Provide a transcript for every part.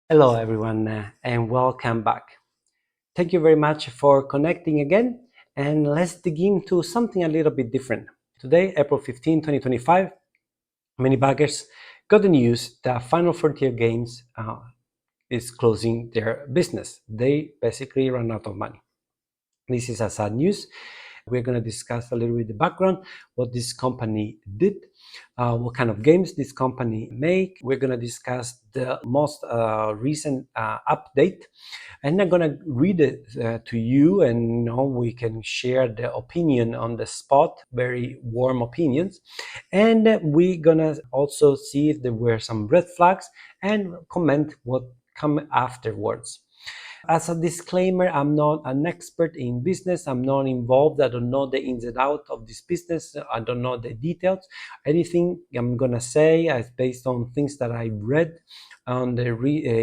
Hello, everyone, and welcome back. Thank you very much for connecting again, and let's dig into something a little bit different. Today, April 15, 2025, many baggers got the news that Final Frontier Games is closing their business. They basically ran out of money. This is a sad news. We're going to discuss a little bit the background, what this company did, what kind of games this company make. We're going to discuss the most recent update, and I'm going to read it to you, and we can share the opinion on the spot, very warm opinions. And we're going to also see if there were some red flags and comment what come afterwards. As a disclaimer, I'm not an expert in business. I'm not involved. I don't know the ins and outs of this business. I don't know the details. Anything I'm gonna say is based on things that I read on the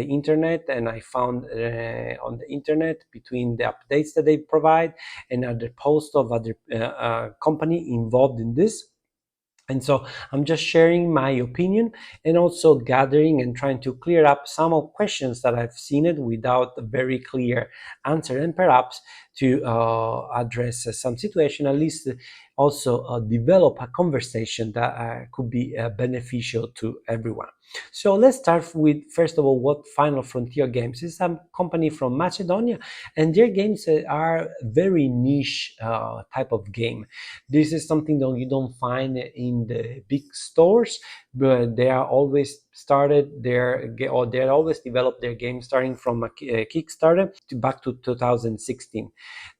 internet, and I found on the internet between the updates that they provide and other posts of other company involved in this. And so I'm just sharing my opinion and also gathering and trying to clear up some of questions that I've seen it without a very clear answer, and perhaps to address some situation, at least also develop a conversation that could be beneficial to everyone. So let's start with, first of all, what Final Frontier Games is. A company from Macedonia, and their games are very niche type of game. This is something that you don't find in the big stores, but they are always they always developed their game starting from a Kickstarter back to 2016.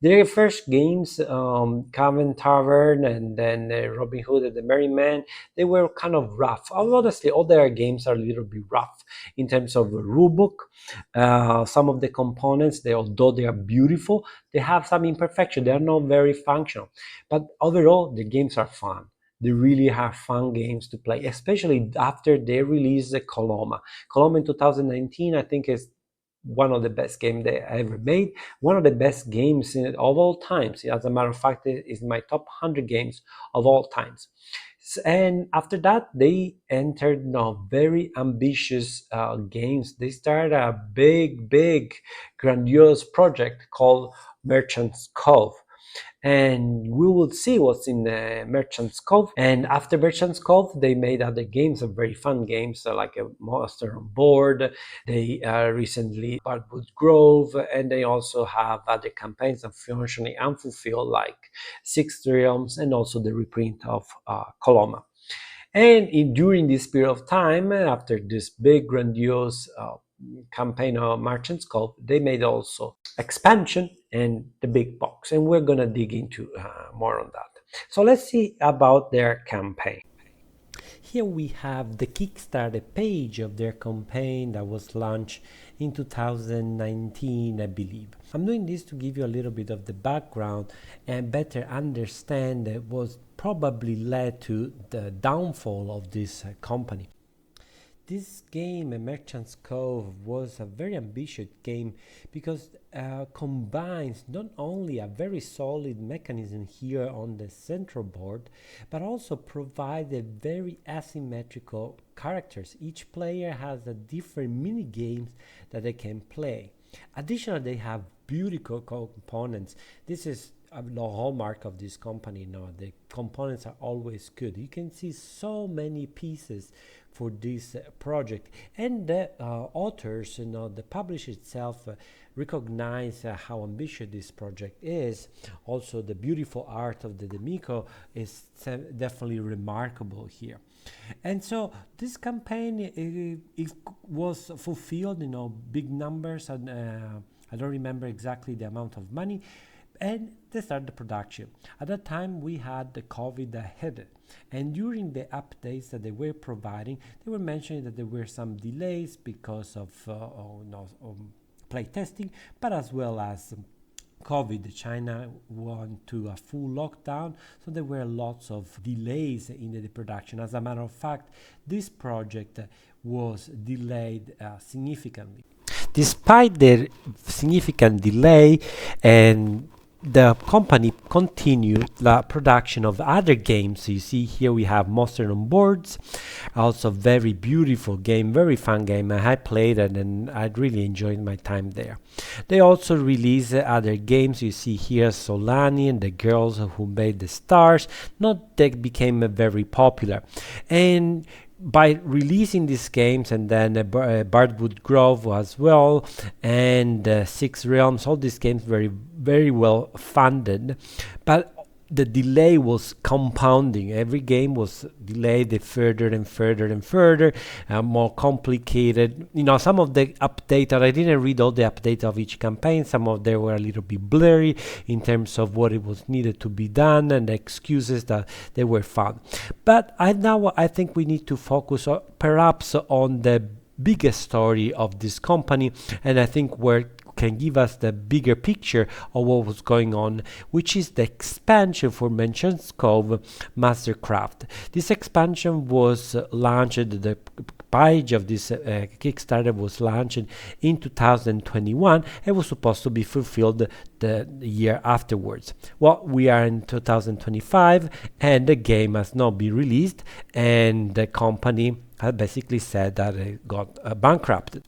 Their first games, Cavern Tavern and then Robin Hood and the Merry Man, they were kind of rough. Honestly, all their games are a little bit rough in terms of the rulebook. Some of the components, although they are beautiful, they have some imperfection. They are not very functional. But overall, the games are fun. They really are fun games to play, especially after they released Coloma. Coloma in 2019, I think, is one of the best games they ever made. One of the best games of all times. As a matter of fact, it is my top 100 games of all times. And after that, they entered very ambitious games. They started a big, grandiose project called Merchant's Cove, and we will see what's in Merchant's Cove. And after Merchant's Cove, they made other games, very fun games, like a Monster on Board. They recently Bartwood Grove, and they also have other campaigns, unfortunately unfulfilled, like Six Realms, and also the reprint of Coloma. And during this period of time, after this big grandiose campaign of Merchant's Cove, they made also expansion and the big box, and we're gonna dig into more on that. So let's see about their campaign. Here we have the Kickstarter page of their campaign that was launched in 2019, I believe. I'm doing this to give you a little bit of the background and better understand what probably led to the downfall of this company. This game, A Merchant's Cove, was a very ambitious game because combines not only a very solid mechanism here on the central board, but also provided very asymmetrical characters. Each player has a different mini games that they can play. Additionally, they have beautiful components. This is the hallmark of this company. The components are always good. You can see so many pieces for this project, and the authors, the publisher itself, recognize how ambitious this project is. Also, the beautiful art of the D'Amico is definitely remarkable here. And so this campaign, it was fulfilled, big numbers, and I don't remember exactly the amount of money, and they started the production. At that time, we had the COVID ahead, and during the updates that they were providing, they were mentioning that there were some delays because of play testing, but as well as COVID. China went to a full lockdown, so there were lots of delays in the production. As a matter of fact, this project was delayed significantly. Despite the significant delay and the company continued the production of other games. So you see here we have Monster on Boards, also very beautiful game, very fun game. I played it and I really enjoyed my time there. They also released other games. You see here Solani and the Girls Who Made the Stars. Not that became very popular. And by releasing these games, and then Bardwood Grove as well, and Six Realms, all these games very well funded, but the delay was compounding. Every game was delayed further and further and further, more complicated. You know, some of the update, I didn't read all the updates of each campaign. Some of them were a little bit blurry in terms of what it was needed to be done and the excuses that they were found. But I think we need to focus perhaps on the biggest story of this company, and I think where can give us the bigger picture of what was going on, which is the expansion for Merchant's Cove Mastercraft. This expansion was launched, the page of this Kickstarter was launched in 2021 and was supposed to be fulfilled the year afterwards. Well, we are in 2025 and the game has not been released, and the company had basically said that it got bankrupted.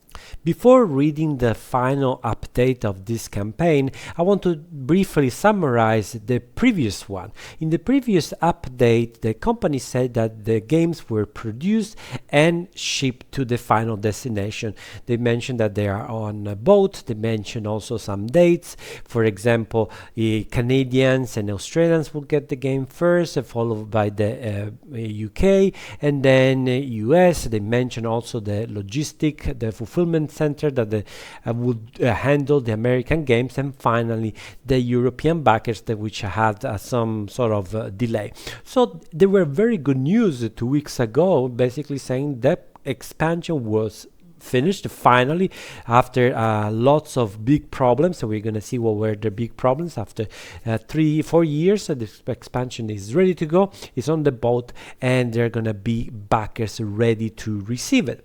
Before reading the final update of this campaign, I want to briefly summarize the previous one. In the previous update, the company said that the games were produced and shipped to the final destination. They mentioned that they are on a boat. They mentioned also some dates. For example, Canadians and Australians will get the game first, followed by the UK, and then US. They mentioned also the the fulfillment center that would handle the American games, and finally the European backers which had some sort of delay. So there were very good news 2 weeks ago, basically saying that expansion was finished finally after lots of big problems. So we're going to see what were the big problems after 3-4 years. So this expansion is ready to go, it's on the boat, and there are going to be backers ready to receive it.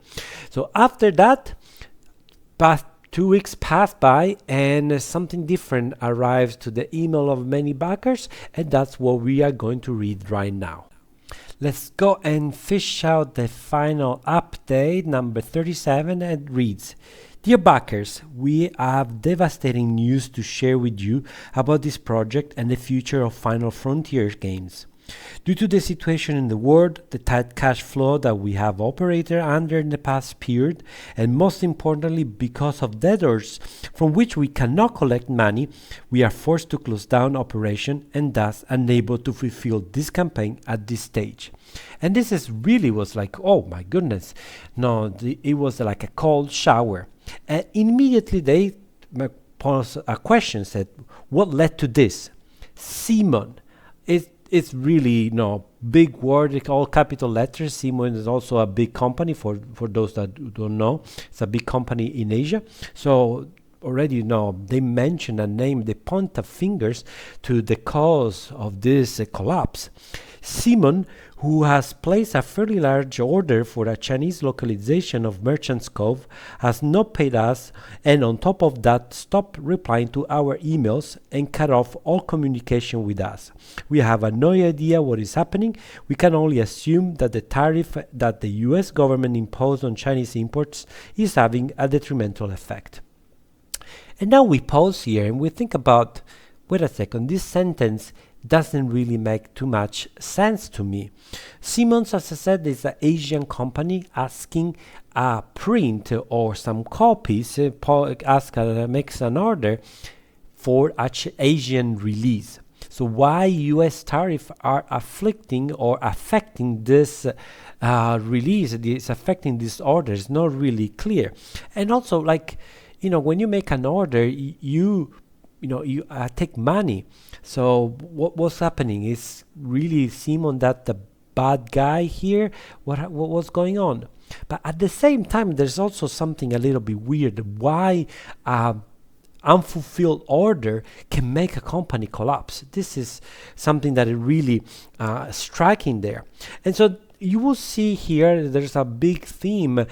So after that, 2 weeks passed by and something different arrives to the email of many backers, and that's what we are going to read right now. Let's go and fish out the final update, number 37, and it reads: Dear backers, we have devastating news to share with you about this project and the future of Final Frontier games. Due to the situation in the world, the tight cash flow that we have operated under in the past period, and most importantly because of debtors from which we cannot collect money, we are forced to close down operation and thus unable to fulfill this campaign at this stage. And this is really was like, oh my goodness, no, it was like a cold shower. And immediately they posed a question, said, what led to this? Simon, it's really big word, all capital letters. Simon is also a big company for those that don't know. It's a big company in Asia. So already they mention a name, they point the fingers to the cause of this collapse. Simon, who has placed a fairly large order for a Chinese localization of Merchant's Cove, has not paid us, and on top of that stopped replying to our emails and cut off all communication with us. We have no idea what is happening. We can only assume that the tariff that the US government imposed on Chinese imports is having a detrimental effect. And now we pause here and we think about, wait a second, this sentence doesn't really make too much sense to me. Siemens, as I said, is an Asian company asking a print or some copies, makes an order for Asian release. So why US tariff are afflicting or affecting this release, is affecting this order is not really clear. And also, when you make an order, you take money. So what's happening? Is really Simon that the bad guy here? What was going on? But at the same time, there's also something a little bit weird. Why unfulfilled order can make a company collapse? This is something that is really striking there. And so you will see here there's a big theme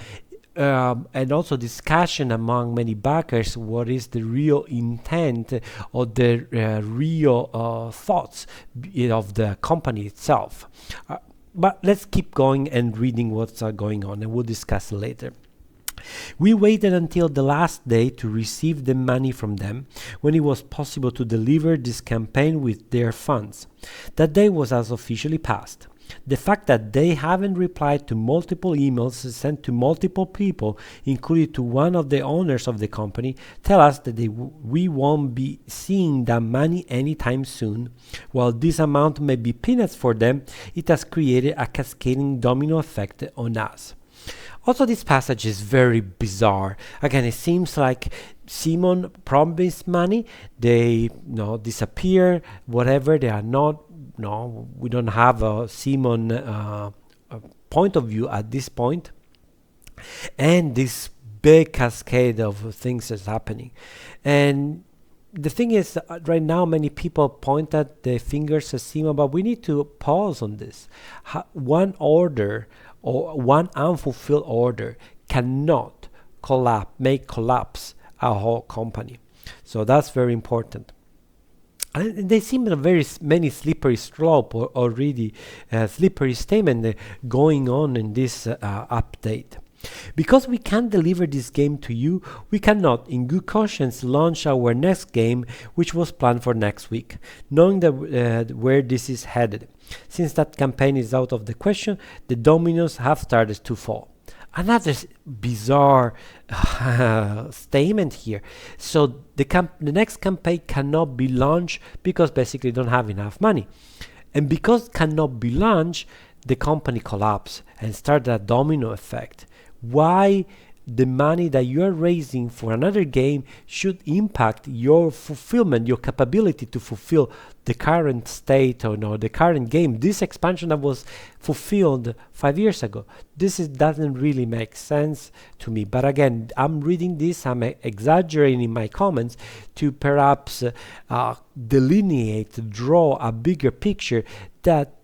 and also discussion among many backers what is the real intent or the real thoughts of the company itself. But let's keep going and reading what's going on, and we'll discuss it later. We waited until the last day to receive the money from them, when it was possible to deliver this campaign with their funds. That day was as officially passed. The fact that they haven't replied to multiple emails sent to multiple people, including to one of the owners of the company, tell us that we won't be seeing that money anytime soon. While this amount may be peanuts for them, it has created a cascading domino effect on us. Also, this passage is very bizarre. Again, it seems like Simon promised money, they disappear, whatever, they are not, we don't have a Simon point of view at this point. And this big cascade of things is happening. And the thing is, right now, many people point at the fingers at Simon, but we need to pause on this. One order or one unfulfilled order cannot make collapse a whole company. So that's very important. And they seem a very many slippery slope or already slippery statement going on in this update. Because we can't deliver this game to you, we cannot, in good conscience, launch our next game, which was planned for next week, knowing that where this is headed. Since that campaign is out of the question, the dominoes have started to fall. Another bizarre statement here. So the next campaign cannot be launched because basically don't have enough money. And because cannot be launched, the company collapsed and started a domino effect. Why the money that you are raising for another game should impact your fulfillment, your capability to fulfill the current state or the current game. This expansion that was fulfilled 5 years ago. Doesn't really make sense to me. But again, I'm reading this, I'm exaggerating in my comments to perhaps delineate, draw a bigger picture that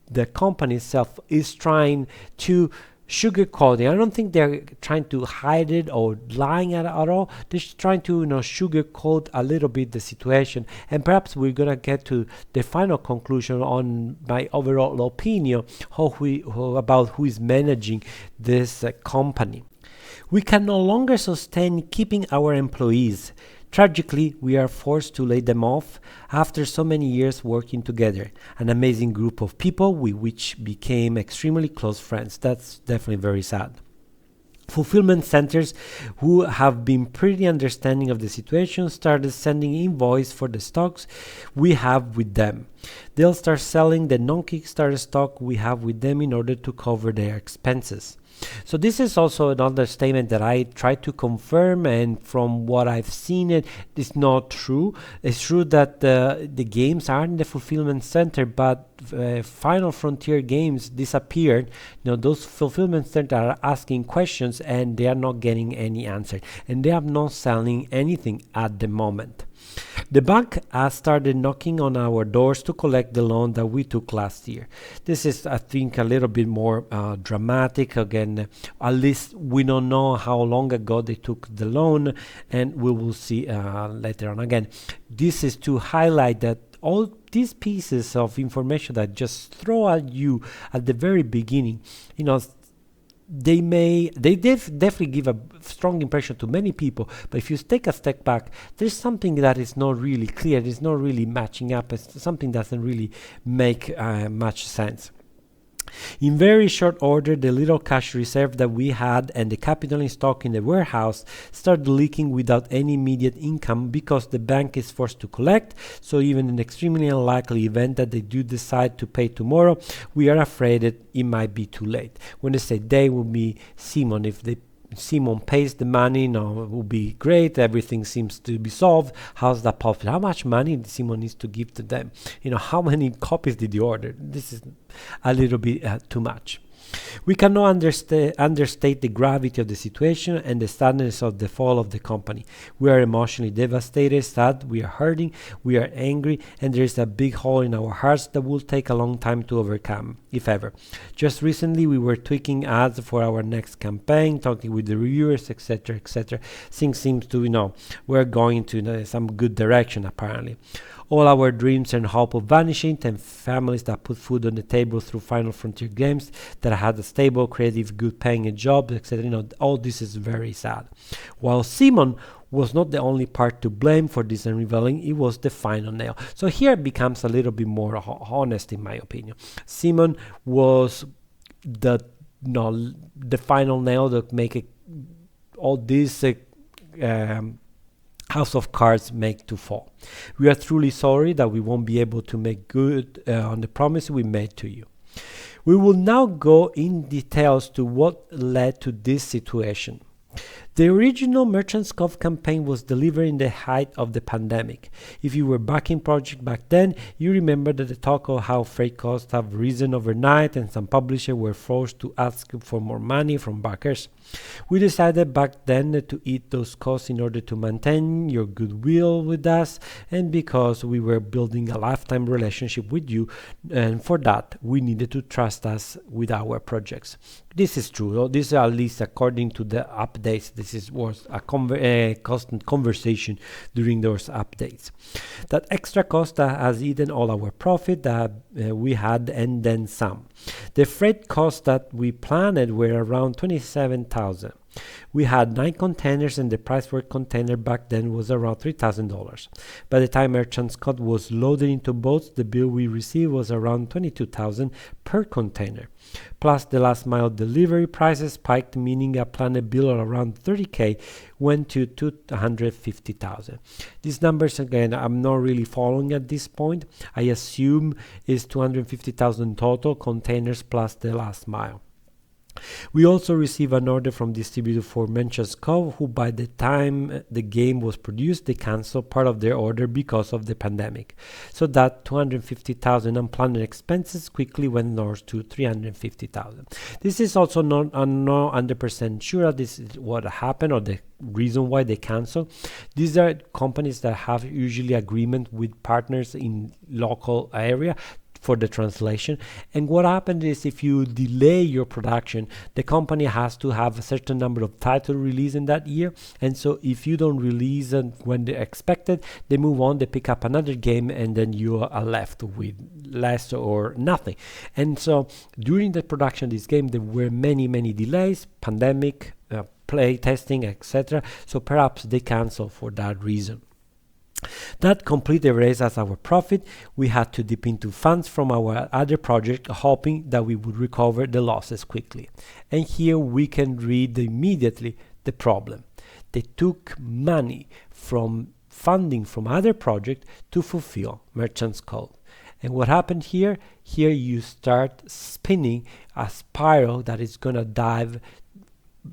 the company itself is trying to sugarcoating. I don't think they're trying to hide it or lying at all. They're just trying to sugarcoat a little bit the situation, and perhaps we're gonna get to the final conclusion on my overall opinion about who is managing this company. We can no longer sustain keeping our employees. Tragically, we are forced to lay them off after so many years working together. An amazing group of people which became extremely close friends. That's definitely very sad. Fulfillment centers, who have been pretty understanding of the situation, started sending invoice for the stocks we have with them. They'll start selling the non-Kickstarter stock we have with them in order to cover their expenses. So this is also another statement that I try to confirm, and from what I've seen, it's not true. It's true that the games are in the fulfillment center, but Final Frontier games disappeared. Those fulfillment centers are asking questions and they are not getting any answer, and they are not selling anything at the moment. The bank has started knocking on our doors to collect the loan that we took last year. This is, I think, a little bit more dramatic. Again, at least we don't know how long ago they took the loan, and we will see later on. Again, this is to highlight that all these pieces of information that just throw at you at the very beginning, they definitely give a strong impression to many people, but if you take a step back, there's something that is not really clear, it's not really matching up, it's something that doesn't really make much sense. In very short order, the little cash reserve that we had and the capital in stock in the warehouse started leaking without any immediate income because the bank is forced to collect. So even in an extremely unlikely event that they do decide to pay tomorrow, we are afraid that it might be too late. When they say they, will be Simon. If Simon pays the money, it will be great, everything seems to be solved. How's that possible? How much money Simon needs to give to them? How many copies did you order? This is a little bit too much. We cannot understate the gravity of the situation and the sadness of the fall of the company. We are emotionally devastated, sad, we are hurting, we are angry, and there is a big hole in our hearts that will take a long time to overcome, if ever. Just recently, we were tweaking ads for our next campaign, talking with the reviewers, etc., etc. Things seem to, we're going to some good direction, apparently. All our dreams and hope of vanishing, and families that put food on the table through Final Frontier games, that had a stable, creative, good paying job, etc. All this is very sad. While Simon was not the only part to blame for this unraveling, it was the final nail. So here it becomes a little bit more honest, in my opinion. Simon was the final nail that make it, all this House of Cards make to fall. We are truly sorry that we won't be able to make good on the promise we made to you. We will now go in details to what led to this situation. The original Merchant's Cove campaign was delivered in the height of the pandemic. If you were backing project back then, you remember that the talk of how freight costs have risen overnight and some publishers were forced to ask for more money from backers. We decided back then to eat those costs in order to maintain your goodwill with us, and because we were building a lifetime relationship with you, and for that we needed to trust us with our projects. This is true. This is at least according to the updates. This was a constant conversation during those updates. That extra cost has eaten all our profit that we had, and then some. The freight costs that we planned were around 27,000. We had 9 containers, and the price per container back then was around $3,000. By the time Merchant's Cove was loaded into boats, the bill we received was around 22,000 per container. Plus the last mile delivery prices spiked, meaning a planned bill of around 30k went to 250,000. These numbers, again, I'm not really following at this point. I assume is 250,000 total containers plus the last mile. We also received an order from distributor for Merchant's Cove, who by the time the game was produced, they canceled part of their order because of the pandemic. So that 250,000 unplanned expenses quickly went north to 350,000. This is also not 100% sure that this is what happened or the reason why they cancel. These are companies that have usually agreement with partners in local area for the translation, and what happened is if you delay your production, the company has to have a certain number of titles released in that year, and so if you don't release them when they expected, they move on, they pick up another game, and then you are left with less or nothing. And so during the production of this game there were many delays, pandemic, play testing, etc. So perhaps they cancel for that reason. That completely erased as our profit. We had to dip into funds from our other project, hoping that we would recover the losses quickly. And here we can read immediately the problem. They took money from funding from other projects to fulfill Merchant's Cove. And what happened here? Here you start spinning a spiral that is gonna dive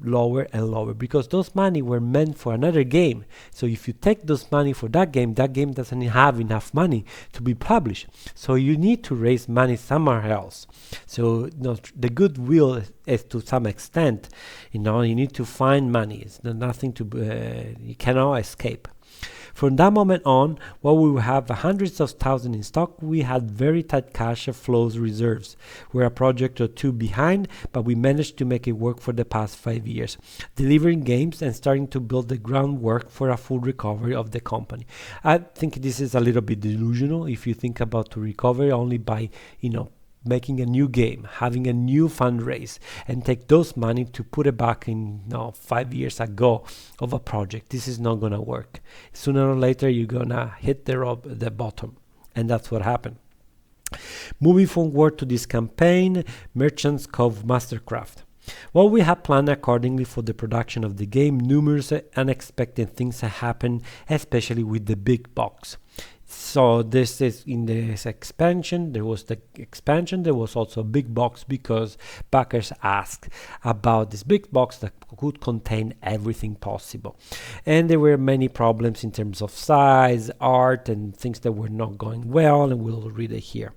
lower and lower, because those money were meant for another game. So if you take those money for that game doesn't have enough money to be published, so you need to raise money somewhere else. So the goodwill is to some extent, you need to find money. It's nothing to you cannot escape. From that moment on, while we would have hundreds of thousands in stock, we had very tight cash flows reserves. We're a project or two behind, but we managed to make it work for the past 5 years, delivering games and starting to build the groundwork for a full recovery of the company. I think this is a little bit delusional if you think about to recover only by, making a new game, having a new fundraise, and take those money to put it back in 5 years ago of a project. This is not gonna work. Sooner or later you're gonna hit the bottom, and that's what happened. Moving forward to this campaign, Merchant's Cove Mastercraft. While we had planned accordingly for the production of the game, numerous unexpected things happened, especially with the big box. So this is in this expansion. There was the expansion. There was also a big box because backers asked about this big box that could contain everything possible. And there were many problems in terms of size, art, and things that were not going well, and we'll read it here.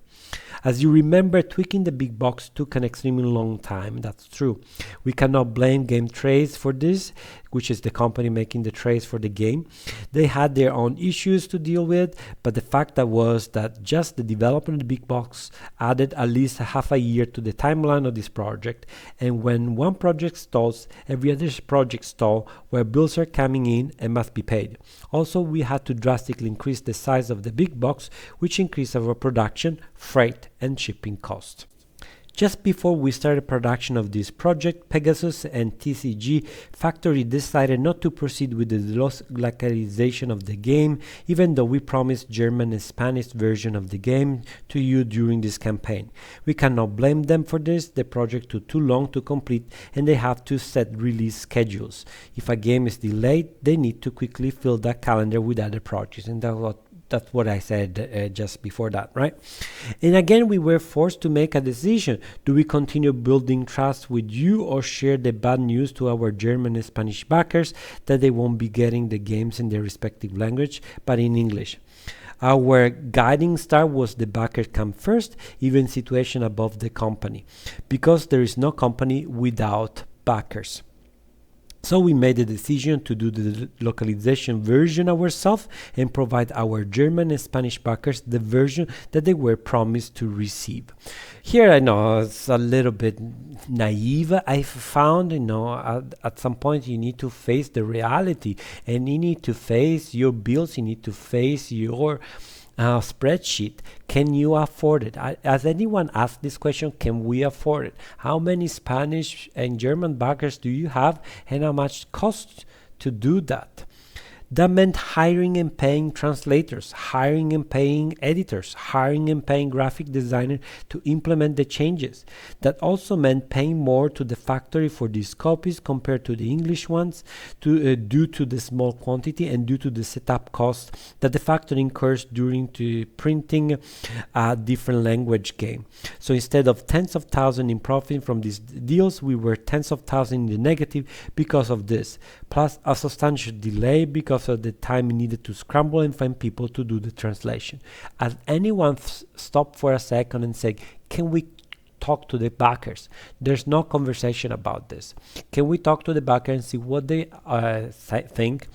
As you remember, tweaking the big box took an extremely long time. That's true. We cannot blame Game Trace for this, which is the company making the trace for the game. They had their own issues to deal with, but the fact that was that just the development of the big box added at least half a year to the timeline of this project. And when one project stalls, every other project stall where bills are coming in and must be paid. Also, we had to drastically increase the size of the big box, which increased our production, freight, and shipping costs. Just before we started production of this project, Pegasus and TCG Factory decided not to proceed with the localization of the game, even though we promised German and Spanish version of the game to you during this campaign. We cannot blame them for this. The project took too long to complete and they have to set release schedules. If a game is delayed, they need to quickly fill that calendar with other projects, and that's what I said just before that, right? And again, we were forced to make a decision. Do we continue building trust with you or share the bad news to our German and Spanish backers that they won't be getting the games in their respective language, but in English? Our guiding star was the backer come first, even situation above the company, because there is no company without backers. So we made the decision to do the localization version ourselves and provide our German and Spanish backers the version that they were promised to receive. Here I know it's a little bit naive. I found, at some point you need to face the reality and you need to face your bills, you need to face your spreadsheet. Can you afford it? Has anyone asked this question? Can we afford it? How many Spanish and German backers do you have, and how much costs to do that? That meant hiring and paying translators, hiring and paying editors, hiring and paying graphic designers to implement the changes. That also meant paying more to the factory for these copies compared to the English ones, due to the small quantity and due to the setup costs that the factory incurs during printing a different language game. So instead of tens of thousands in profit from these deals, we were tens of thousands in the negative because of this, plus a substantial delay because of the time needed to scramble and find people to do the translation. Has anyone stopped for a second and said, can we talk to the backers? There's no conversation about this. Can we talk to the backer and see what they think?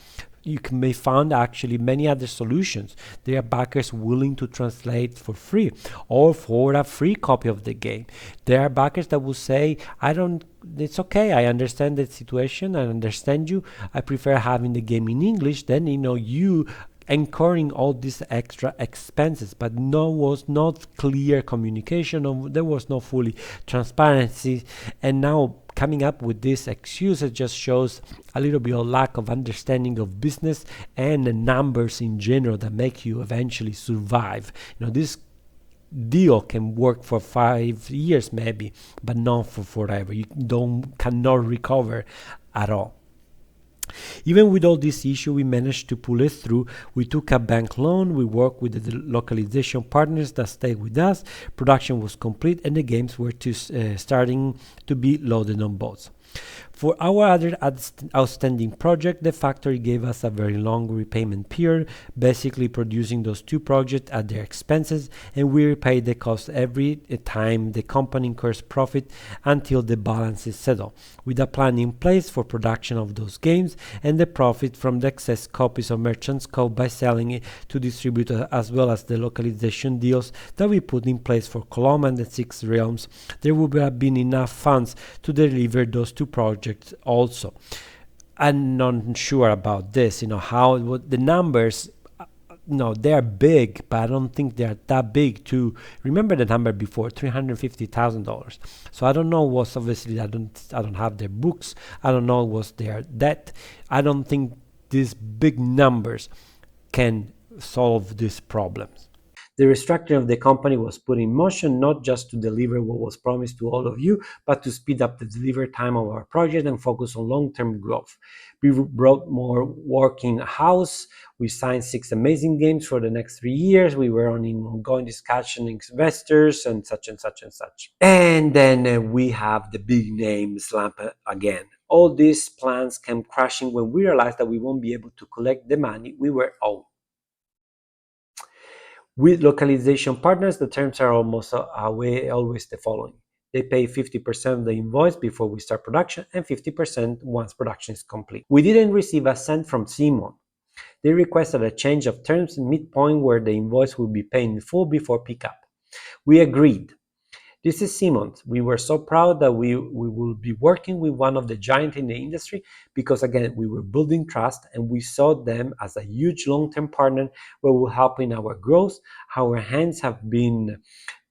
You may find actually many other solutions. There are backers willing to translate for free or for a free copy of the game. There are backers that will say, it's okay, I understand the situation, I understand you, I prefer having the game in English. Then you incurring all these extra expenses, but was not clear communication, there was no fully transparency, and now coming up with this excuse, it just shows a little bit of lack of understanding of business and the numbers in general that make you eventually survive. This deal can work for 5 years maybe, but not for forever. You cannot recover at all. Even with all this issue, we managed to pull it through. We took a bank loan, we worked with the localization partners that stayed with us, production was complete, and the games were starting to be loaded on boats. For our other outstanding project, the factory gave us a very long repayment period, basically producing those two projects at their expenses, and we repay the cost every time the company incurs profit until the balance is settled, with a plan in place for production of those games and the profit from the excess copies of Merchant's Code by selling it to distributors, as well as the localization deals that we put in place for Coloma and the Six Realms. There would have been enough funds to deliver those two projects also. I'm not sure about this, what the numbers, they are big, but I don't think they are that big to remember the number before, $350,000. So I don't know what's, obviously I don't have their books, I don't know what's their debt. I don't think these big numbers can solve these problems. The restructuring of the company was put in motion not just to deliver what was promised to all of you, but to speed up the delivery time of our project and focus on long-term growth. We brought more work in-house. We signed 6 amazing games for the next 3 years. We were on ongoing discussion with investors and such and such and such. And then we have the big name slump again. All these plans came crashing when we realized that we won't be able to collect the money we were owed. With localization partners, the terms are almost always the following. They pay 50% of the invoice before we start production and 50% once production is complete. We didn't receive a cent from Simon. They requested a change of terms midpoint where the invoice will be paid in full before pickup. We agreed. This is Siemens. We were so proud that we will be working with one of the giants in the industry because, again, we were building trust and we saw them as a huge long-term partner who will help in our growth. Our hands have been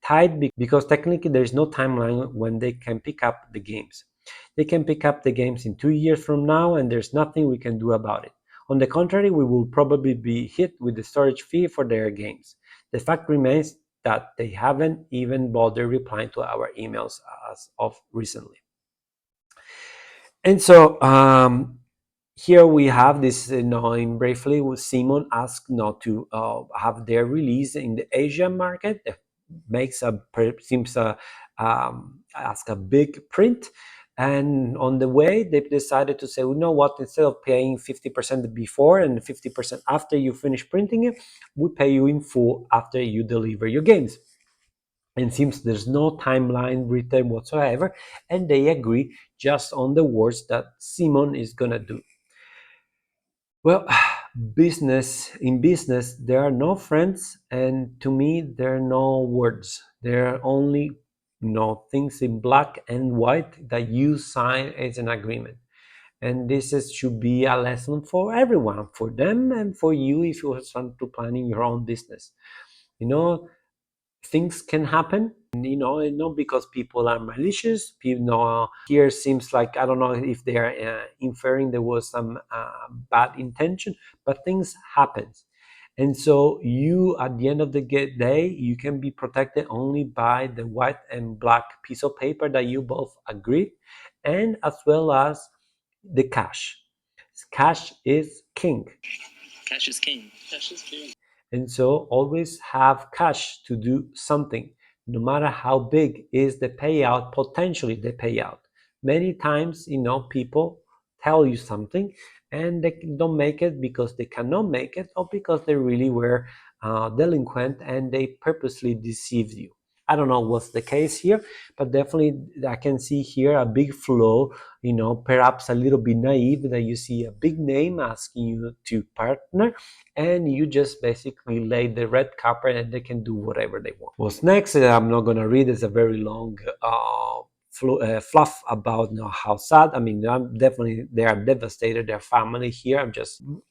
tied because technically there is no timeline when they can pick up the games. They can pick up the games in 2 years from now and there's nothing we can do about it. On the contrary, we will probably be hit with the storage fee for their games. The fact remains that they haven't even bothered replying to our emails as of recently. And so here we have this, in briefly, Simon asked not to have their release in the Asian market. It seems ask a big print. And on the way, they decided to say, you know what, instead of paying 50% before and 50% after you finish printing it, we pay you in full after you deliver your games. And seems there's no timeline written whatsoever, and they agree just on the words that Simon is gonna do. Well, in business, there are no friends, and to me, there are no words. There are only things in black and white that you sign as an agreement. And should be a lesson for everyone, for them and for you if you want to planning your own business. Things can happen, not because people are malicious. Here seems like, I don't know if they are inferring there was some bad intention, but things happen. And so you, at the end of the day, you can be protected only by the white and black piece of paper that you both agreed, and as well as the cash. Cash is king. Cash is king. Cash is king. And so always have cash to do something, no matter how big is the payout, potentially the payout. Many times, people tell you something and they don't make it because they cannot make it or because they really were delinquent and they purposely deceived you. I don't know what's the case here, but definitely I can see here a big flow, perhaps a little bit naive, that you see a big name asking you to partner and you just basically lay the red carpet and they can do whatever they want. What's next, I'm not going to read. It's a very long fluff about how sad. I mean, they are devastated, their family here.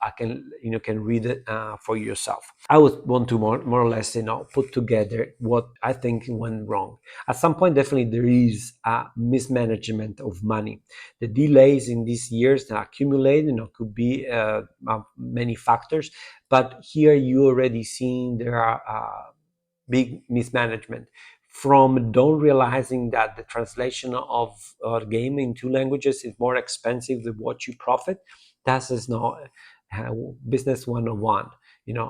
I can read it for yourself. I would want to more or less put together what I think went wrong. At some point, definitely there is a mismanagement of money. The delays in these years that accumulate could be many factors, but here you already seen there are big mismanagement, from don't realizing that the translation of a game in 2 languages is more expensive than what you profit. That is not business 101.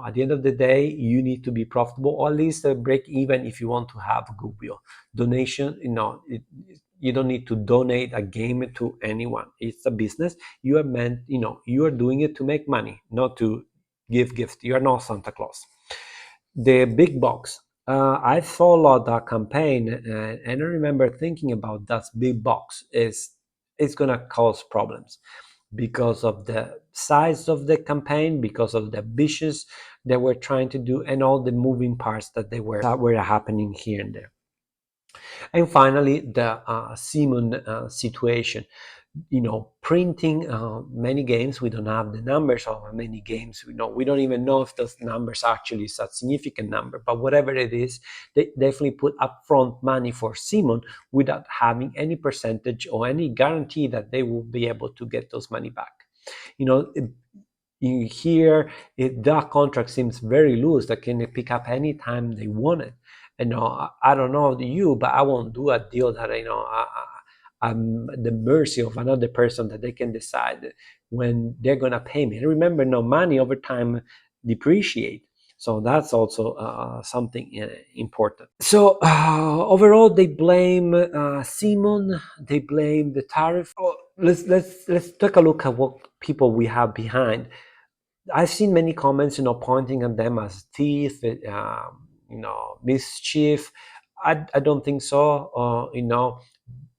At the end of the day, you need to be profitable, or at least break even if you want to have goodwill. Donation, you don't need to donate a game to anyone. It's a business. You are meant, you are doing it to make money, not to give gifts. You are not Santa Claus. The big box. I followed that campaign and I remember thinking about that big box it's going to cause problems because of the size of the campaign, because of the ambitions they were trying to do, and all the moving parts that were happening here and there. And finally, the Simon situation. Printing many games, we don't have the numbers of many games. We don't even know if those numbers actually is a significant number, but whatever it is, they definitely put upfront money for Simon without having any percentage or any guarantee that they will be able to get those money back. Here, that contract seems very loose. They can pick up anytime they want it. I don't know you, but I won't do a deal that I'm at the mercy of another person that they can decide when they're gonna pay me. And remember, money over time depreciate, so that's also something important. So overall, they blame Simon. They blame the tariff. Let's take a look at what people we have behind. I've seen many comments, pointing at them as thief, mischief. I don't think so.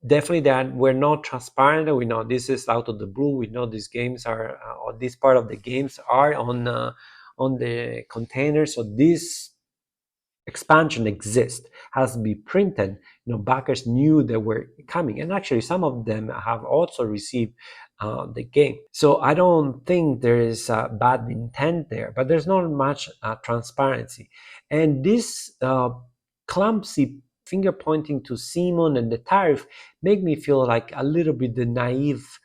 Definitely that we're not transparent. We know this is out of the blue. We know these games are, or this part of the games are on the container. So this expansion exists, has been printed. Backers knew they were coming, and actually some of them have also received the game. So I don't think there is a bad intent there, but there's not much transparency. And this clumsy finger pointing to Simon and the tariff make me feel like a little bit the naive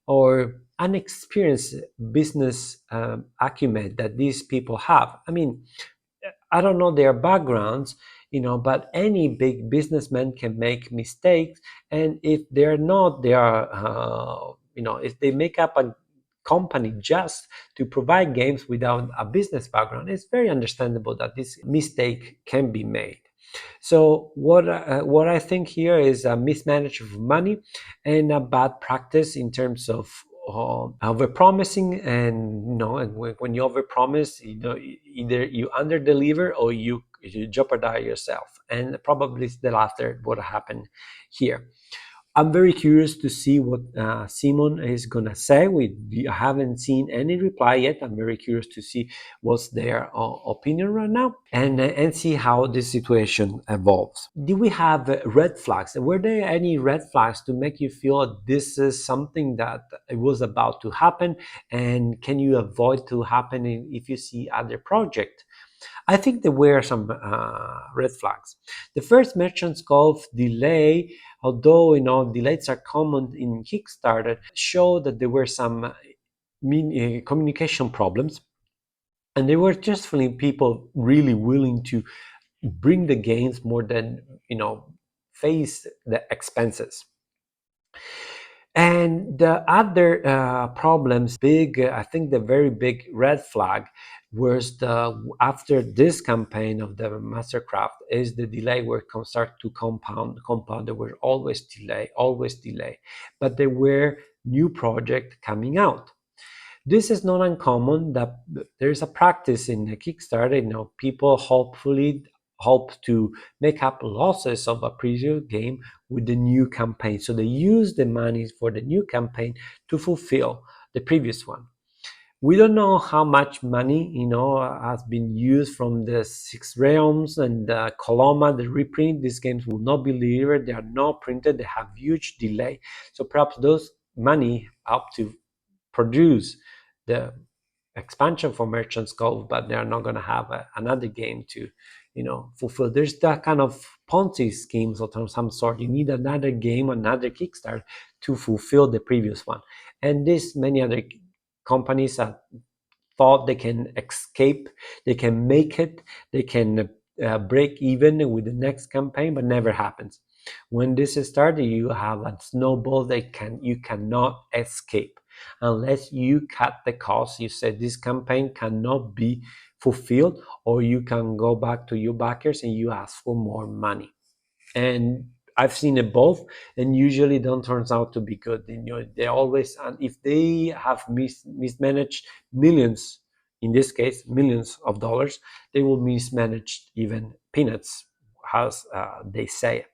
or unexperienced business acumen that these people have. I mean, I don't know their backgrounds, but any big businessman can make mistakes. And if they're not, they are, if they make up a company just to provide games without a business background, it's very understandable that this mistake can be made. So what I think here is a mismanagement of money and a bad practice in terms of over promising. And and when you over promise, either you under deliver or you jeopardize yourself, and probably the latter what happened here. I'm very curious to see what Simon is gonna say. We haven't seen any reply yet. I'm very curious to see what's their opinion right now, and see how this situation evolves. Do we have red flags? Were there any red flags to make you feel this is something that it was about to happen, and can you avoid to happen if you see other project? I think there were some red flags. The first Merchants Golf delay, although delays are common in Kickstarter, showed that there were some communication problems, and there were just people really willing to bring the gains more than face the expenses. And the other problems, I think the very big red flag was after this campaign of the Mastercraft is the delay where start to compound. There were always delay, but there were new projects coming out. This is not uncommon. That there's a practice in the Kickstarter. People hopefully hope to make up losses of a previous game with the new campaign. So they use the money for the new campaign to fulfill the previous one. We don't know how much money has been used from the Six Realms and Coloma, the reprint. These games will not be delivered. They are not printed. They have huge delay. So perhaps those money up to produce the expansion for Merchants Golf, but they're not going to have another game to fulfill. There's that kind of Ponzi schemes of some sort. You need another game, another Kickstarter to fulfill the previous one. And this many other companies have thought they can escape, they can make it, they can break even with the next campaign, but never happens. When this is started, you have a snowball that you cannot escape unless you cut the cost. You said this campaign cannot be fulfilled, or you can go back to your backers and you ask for more money. And I've seen it both, and usually don't turns out to be good. They always, and if they have mismanaged millions, in this case millions of dollars, they will mismanage even peanuts, as they say.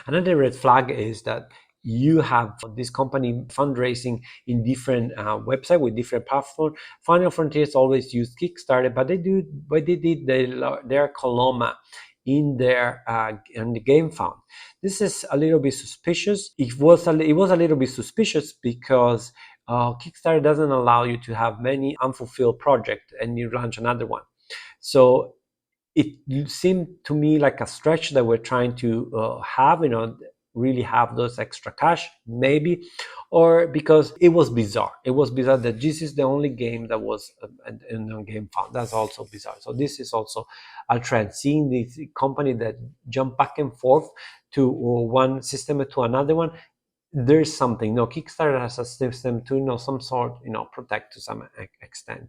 Another red flag is that you have this company fundraising in different website with different platforms. Final Frontiers always use Kickstarter, but they did their Coloma in the GameFound. This is a little bit suspicious. It was a little bit suspicious because Kickstarter doesn't allow you to have many unfulfilled projects and you launch another one. So it seemed to me like a stretch that we're trying to really have those extra cash, maybe, or because it was bizarre. It was bizarre that this is the only game that was in GameFound. That's also bizarre. So this is also a trend, seeing this company that jump back and forth to one system to another one. There's something. Kickstarter has a system to some sort, protect to some extent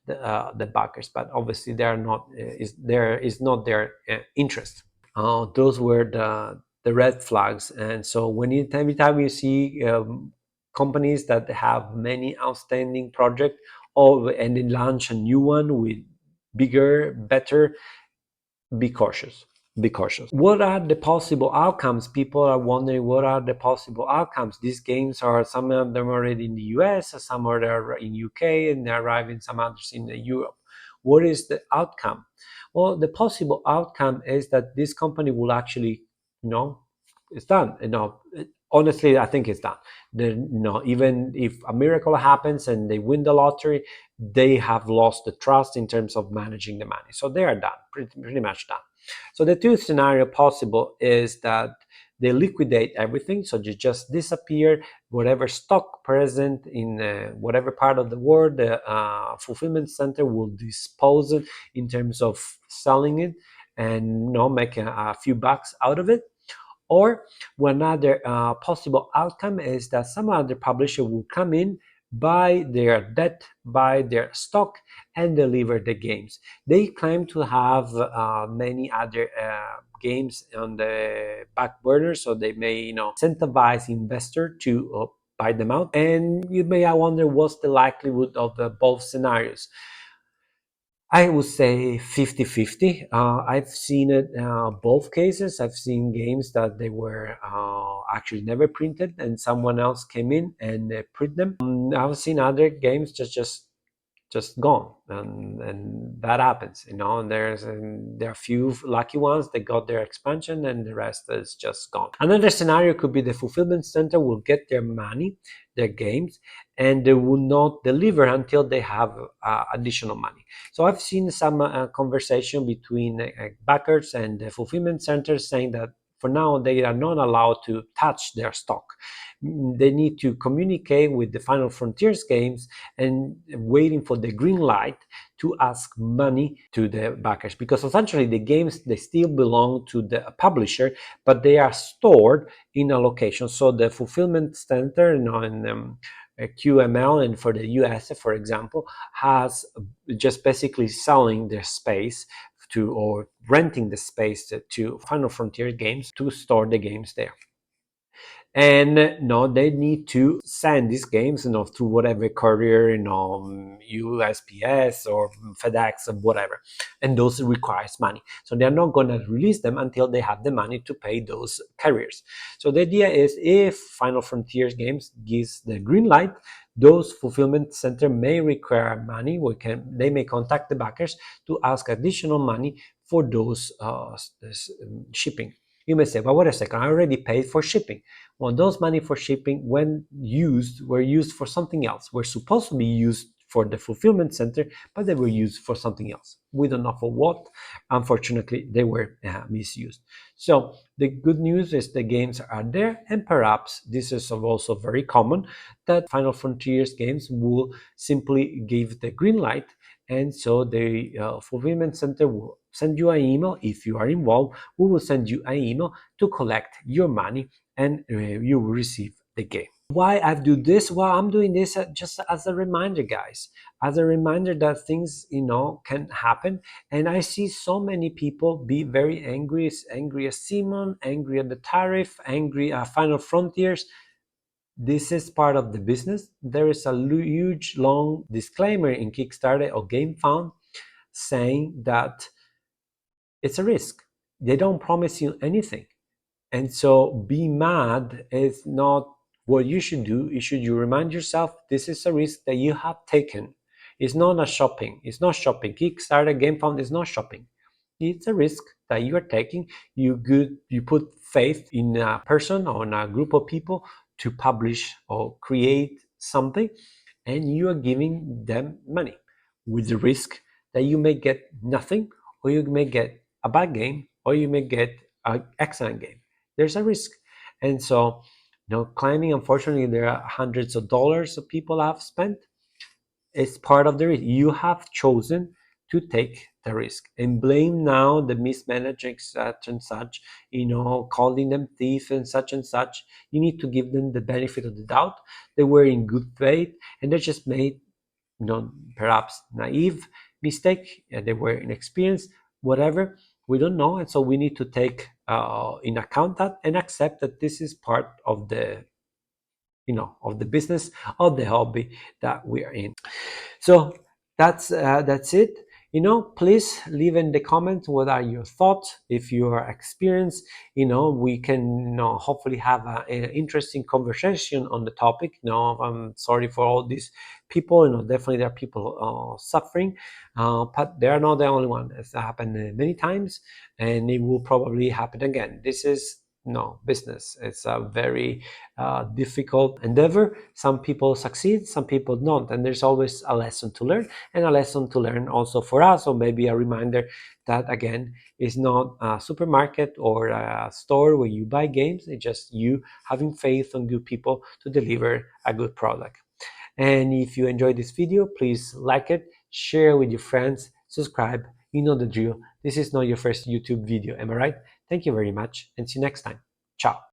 the backers, but obviously they are not. There is not their interest. Those were the red flags, and so every time you see companies that have many outstanding projects and then launch a new one with bigger, better. Be cautious. Be cautious. What are the possible outcomes? People are wondering what are the possible outcomes. These games are, some of them already in the US, some are there in UK, and they arrive in some others in Europe. What is the outcome? Well, the possible outcome is that this company will actually, it's done. Honestly, I think it's done. Even if a miracle happens and they win the lottery, they have lost the trust in terms of managing the money. So they are done, pretty much done. So the two scenario possible is that they liquidate everything, so they just disappear. Whatever stock present in whatever part of the world, the fulfillment center will dispose it in terms of selling it and make a few bucks out of it. Or one other possible outcome is that some other publisher will come in, buy their debt, buy their stock, and deliver the games. They claim to have many other games on the back burner, so they may incentivize investor to buy them out. And you may wonder what's the likelihood of both scenarios. I would say 50-50. I've seen it both cases. I've seen games that they were actually never printed and someone else came in and print them. I've seen other games just gone, and that happens. And there are a few lucky ones that got their expansion and the rest is just gone. Another scenario could be the fulfillment center will get their money, their games, and they will not deliver until they have additional money. So I've seen some conversation between backers and the fulfillment centers saying that for now they are not allowed to touch their stock. They need to communicate with the Final Frontiers games and waiting for the green light to ask money to the backers, because essentially the games, they still belong to the publisher, but they are stored in a location. So the fulfillment center in QML and for the US, for example, has just basically selling their space or renting the space to Final Frontier games to store the games there. And no, they need to send these games through whatever courier, USPS or FedEx or whatever, and those requires money. So they're not going to release them until they have the money to pay those carriers. So the idea is, if Final Frontiers games gives the green light, those fulfillment center may require money. They may contact the backers to ask additional money for those shipping. You may say, well, wait a second, I already paid for shipping. Well, those money for shipping, when were used for something else. Were supposed to be used for the fulfillment center, but they were used for something else. We don't know for what. Unfortunately, they were misused. So the good news is the games are there, and perhaps this is also very common, that Final Frontiers games will simply give the green light, and so the fulfillment center will send you an email. If you are involved, we will send you an email to collect your money, and you will receive the game. Why I do this? Well, I'm doing this just as a reminder, guys, as a reminder that things can happen. And I see so many people be very angry as Simon, angry at the tariff, angry at Final Frontiers. This is part of the business. There is a huge long disclaimer in Kickstarter or GameFound saying that it's a risk. They don't promise you anything. And so be mad is not what you should do. You remind yourself this is a risk that you have taken. It's not a shopping. It's not shopping. Kickstarter, GameFound is not shopping. It's a risk that you are taking. You put faith in a person or in a group of people to publish or create something, and you are giving them money with the risk that you may get nothing, or you may get a bad game, or you may get an excellent game. There's a risk. And so claiming, unfortunately, there are hundreds of dollars that people have spent. It's part of the risk. You have chosen to take the risk, and blame now the mismanaging such and such, calling them thief and such. You need to give them the benefit of the doubt. They were in good faith, and they just made perhaps naive mistake. They were inexperienced, whatever, we don't know. And so we need to take in account that and accept that this is part of the of the business or the hobby that we are in. So that's it. Please leave in the comments what are your thoughts. If you are experienced, we can hopefully have an interesting conversation on the topic. I'm sorry for all these people. Definitely there are people suffering, but they are not the only one. It's happened many times, and it will probably happen again. This is business. It's a very difficult endeavor. Some people succeed, some people don't, and there's always a lesson to learn, and a lesson to learn also for us, or maybe a reminder that again is not a supermarket or a store where you buy games. It's just you having faith on good people to deliver a good product. And if you enjoyed this video, please like it, share with your friends, subscribe. You know the drill. This is not your first YouTube video, am I right? Thank you very much, and see you next time. Ciao.